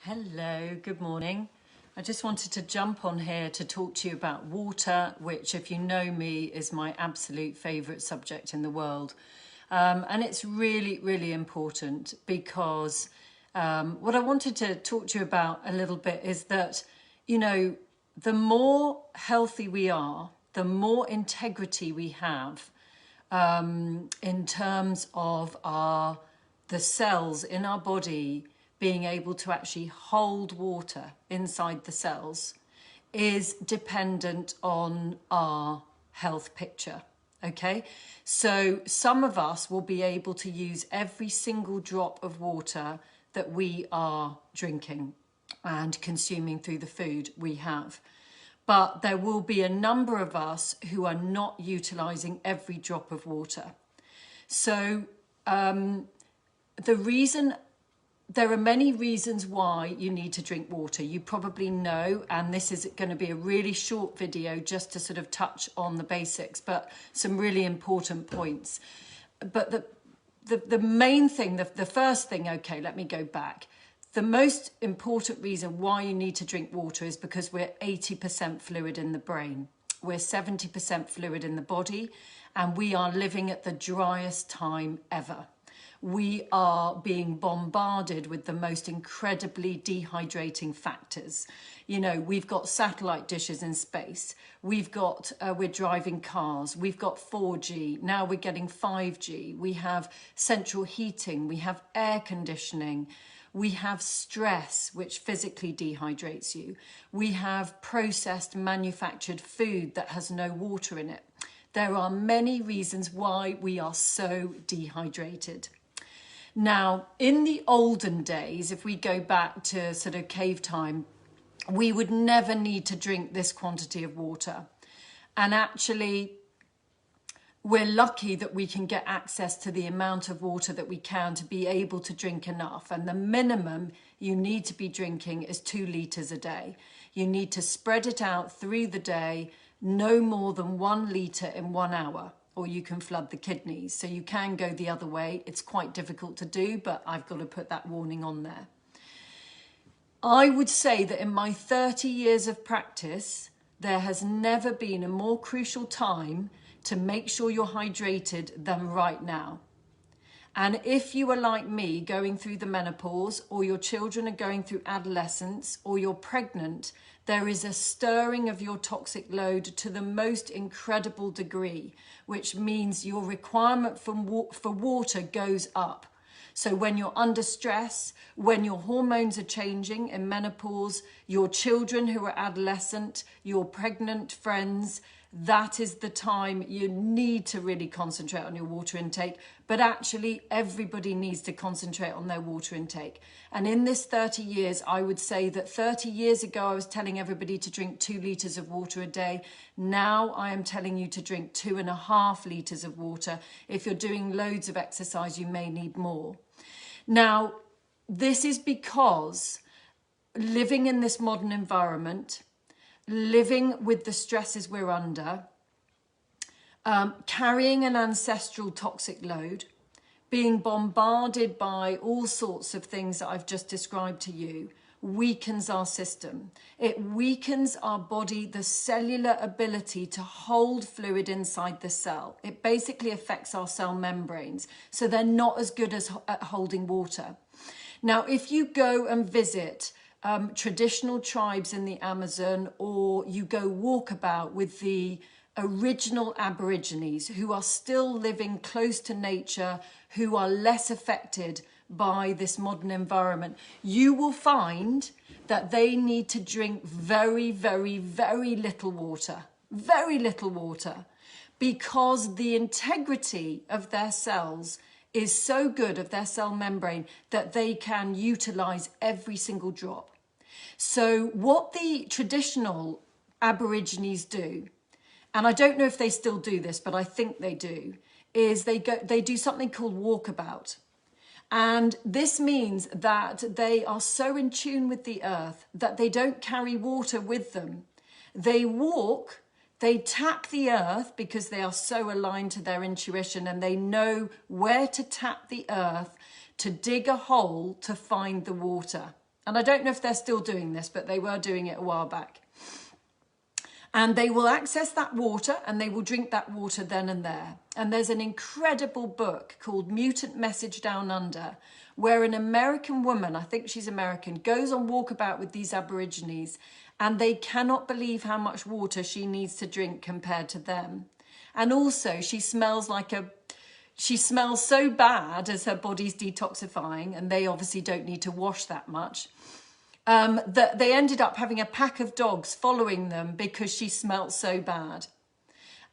Hello, good morning. I just wanted to jump on here to talk to you about water, which, if you know me, is my absolute favourite subject in the world. And it's really, really important because what I wanted to talk to you about a little bit is that, you know, the more healthy we are, the more integrity we have in terms of the cells in our body being able to actually hold water inside the cells is dependent on our health picture. Okay, so some of us will be able to use every single drop of water that we are drinking and consuming through the food we have. But there will be a number of us who are not utilizing every drop of water. So there are many reasons why you need to drink water. You probably know, and this is going to be a really short video just to sort of touch on the basics, but some really important points. But the main thing, the first thing, okay, let me go back. The most important reason why you need to drink water is because we're 80% fluid in the brain. We're 70% fluid in the body, and we are living at the driest time ever. We are being bombarded with the most incredibly dehydrating factors. You know, we've got satellite dishes in space. We're driving cars. We've got 4G. Now we're getting 5G. We have central heating. We have air conditioning. We have stress, which physically dehydrates you. We have processed manufactured food that has no water in it. There are many reasons why we are so dehydrated. Now, in the olden days, if we go back to sort of cave time, we would never need to drink this quantity of water. And actually, we're lucky that we can get access to the amount of water that we can to be able to drink enough. And the minimum you need to be drinking is 2 litres a day. You need to spread it out through the day, no more than 1 litre in 1 hour. Or you can flood the kidneys. So you can go the other way. It's quite difficult to do, but I've got to put that warning on there. I would say that in my 30 years of practice, there has never been a more crucial time to make sure you're hydrated than right now. And if you are like me, going through the menopause, or your children are going through adolescence, or you're pregnant, there is a stirring of your toxic load to the most incredible degree, which means your requirement for water goes up. So when you're under stress, when your hormones are changing in menopause, your children who are adolescent, your pregnant friends, that is the time you need to really concentrate on your water intake. But actually, everybody needs to concentrate on their water intake. And in this 30 years, I would say that 30 years ago, I was telling everybody to drink 2 litres of water a day. Now I am telling you to drink 2.5 litres of water. If you're doing loads of exercise, you may need more. Now, this is because living in this modern environment, living with the stresses we're under, carrying an ancestral toxic load, being bombarded by all sorts of things that I've just described to you, weakens our system. It weakens our body, the cellular ability to hold fluid inside the cell. It basically affects our cell membranes, so they're not as good at holding water. Now, if you go and visit traditional tribes in the Amazon, or you go walkabout with the original Aborigines who are still living close to nature, who are less affected by this modern environment, you will find that they need to drink very, very, very little water, because the integrity of their cells is so good, of their cell membrane, that they can utilize every single drop. So what the traditional Aborigines do, and I don't know if they still do this, but I think they do, is they do something called walkabout. And this means that they are so in tune with the earth that they don't carry water with them. They walk, they tap the earth because they are so aligned to their intuition, and they know where to tap the earth to dig a hole to find the water. And I don't know if they're still doing this, but they were doing it a while back. And they will access that water and they will drink that water then and there. And there's an incredible book called Mutant Message Down Under, where an American woman, I think she's American, goes on walkabout with these Aborigines, and they cannot believe how much water she needs to drink compared to them. And also she smells so bad as her body's detoxifying, and they obviously don't need to wash that much. That they ended up having a pack of dogs following them because she smelt so bad.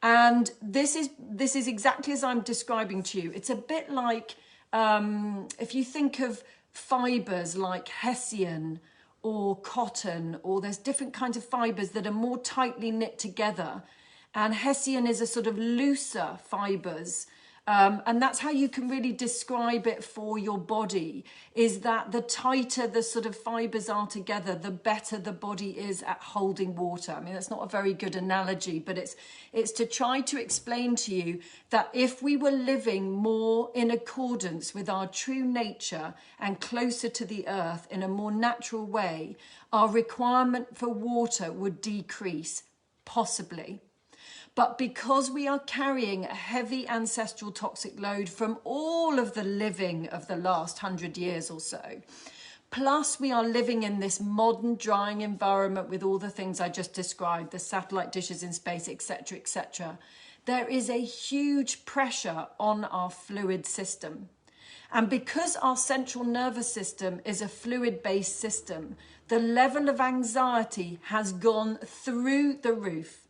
And this is exactly as I'm describing to you. It's a bit like if you think of fibres like Hessian or cotton, or there's different kinds of fibres that are more tightly knit together. And Hessian is a sort of looser fibres. And that's how you can really describe it for your body, is that the tighter the sort of fibres are together, the better the body is at holding water. I mean, that's not a very good analogy, but it's to try to explain to you that if we were living more in accordance with our true nature and closer to the earth in a more natural way, our requirement for water would decrease, possibly. But because we are carrying a heavy ancestral toxic load from all of the living of the last 100 years or so, plus we are living in this modern drying environment with all the things I just described, the satellite dishes in space, etc., there is a huge pressure on our fluid system. And because our central nervous system is a fluid-based system, the level of anxiety has gone through the roof.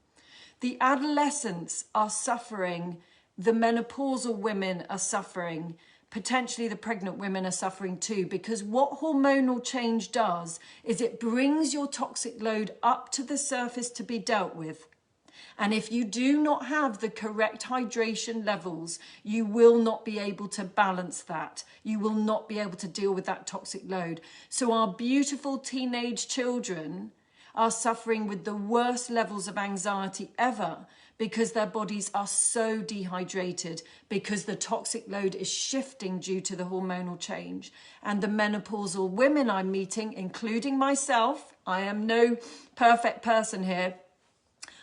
The adolescents are suffering, the menopausal women are suffering, potentially the pregnant women are suffering too, because what hormonal change does is it brings your toxic load up to the surface to be dealt with. And if you do not have the correct hydration levels, you will not be able to balance that. You will not be able to deal with that toxic load. So our beautiful teenage children are suffering with the worst levels of anxiety ever because their bodies are so dehydrated, because the toxic load is shifting due to the hormonal change. And the menopausal women I'm meeting, including myself, I am no perfect person here,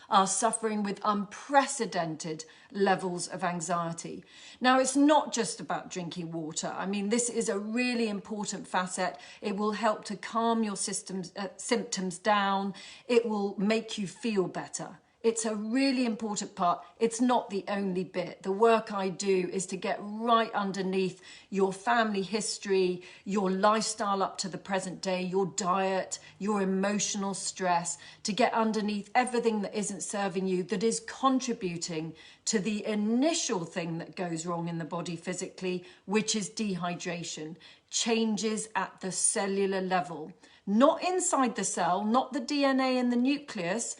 are suffering with unprecedented levels of anxiety. Now, it's not just about drinking water. I mean, this is a really important facet. It will help to calm your symptoms down. It will make you feel better. It's a really important part. It's not the only bit. The work I do is to get right underneath your family history, your lifestyle up to the present day, your diet, your emotional stress, to get underneath everything that isn't serving you, that is contributing to the initial thing that goes wrong in the body physically, which is dehydration. Changes at the cellular level, not inside the cell, not the DNA in the nucleus,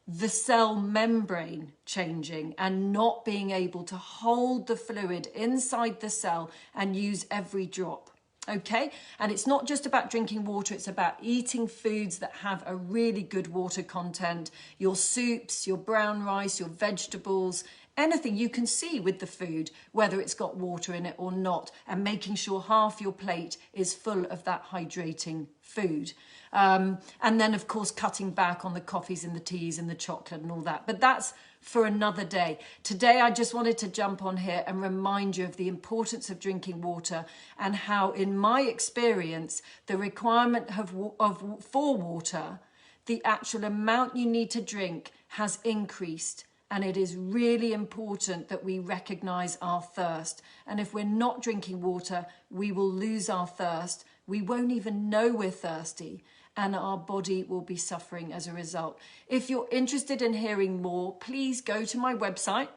the cell membrane changing and not being able to hold the fluid inside the cell and use every drop. Okay, and it's not just about drinking water, it's about eating foods that have a really good water content. Your soups, your brown rice, your vegetables, anything you can see with the food, whether it's got water in it or not, and making sure half your plate is full of that hydrating food. And then, of course, cutting back on the coffees and the teas and the chocolate and all that. But that's for another day. Today, I just wanted to jump on here and remind you of the importance of drinking water and how, in my experience, the requirement for water, the actual amount you need to drink has increased. And it is really important that we recognize our thirst. And if we're not drinking water, we will lose our thirst. We won't even know we're thirsty, and our body will be suffering as a result. If you're interested in hearing more, please go to my website,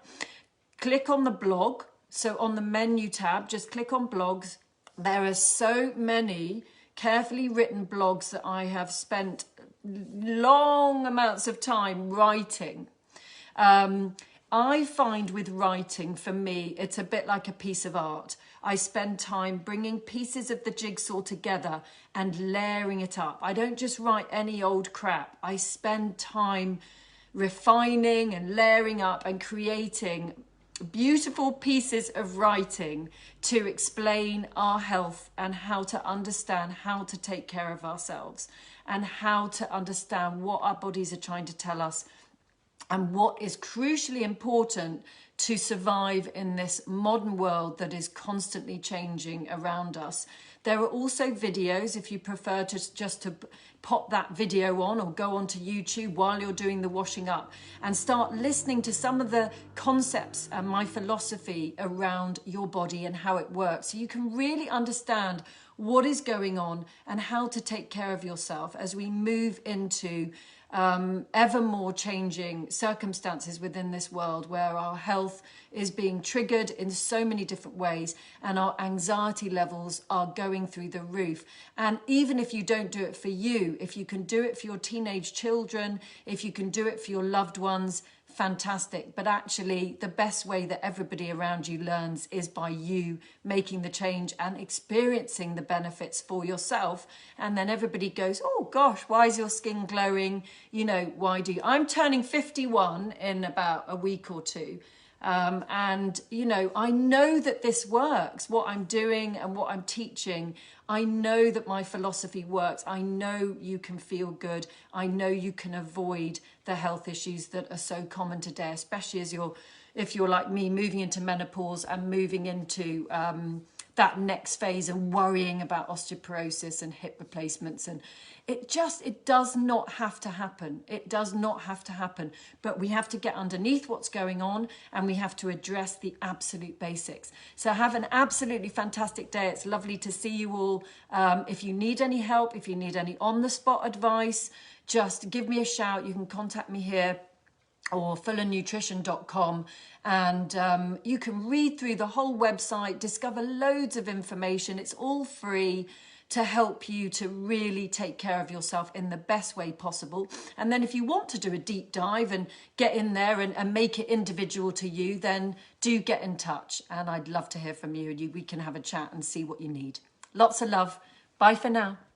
click on the blog. So on the menu tab, just click on blogs. There are so many carefully written blogs that I have spent long amounts of time writing. I find with writing, for me, it's a bit like a piece of art. I spend time bringing pieces of the jigsaw together and layering it up. I don't just write any old crap. I spend time refining and layering up and creating beautiful pieces of writing to explain our health and how to understand how to take care of ourselves and how to understand what our bodies are trying to tell us and what is crucially important to survive in this modern world that is constantly changing around us. There are also videos, if you prefer to just to pop that video on or go onto YouTube while you're doing the washing up and start listening to some of the concepts and my philosophy around your body and how it works. So you can really understand what is going on and how to take care of yourself as we move into ever more changing circumstances within this world where our health is being triggered in so many different ways and our anxiety levels are going through the roof. And even if you don't do it for you, if you can do it for your teenage children, if you can do it for your loved ones, fantastic. But actually the best way that everybody around you learns is by you making the change and experiencing the benefits for yourself. And then everybody goes, oh gosh, why is your skin glowing? You know, why do you? I'm turning 51 in about a week or two. And, you know, I know that this works, what I'm doing and what I'm teaching. I know that my philosophy works. I know you can feel good. I know you can avoid the health issues that are so common today, especially as if you're like me, moving into menopause and moving into that next phase and worrying about osteoporosis and hip replacements. And it does not have to happen. It does not have to happen. But we have to get underneath what's going on and we have to address the absolute basics. So have an absolutely fantastic day. It's lovely to see you all. If you need any help, if you need any on-the-spot advice, just give me a shout. You can contact me here or fullernutrition.com, and you can read through the whole website, discover loads of information. It's all free to help you to really take care of yourself in the best way possible. And then if you want to do a deep dive and get in there and make it individual to you, then do get in touch. And I'd love to hear from you. We can have a chat and see what you need. Lots of love. Bye for now.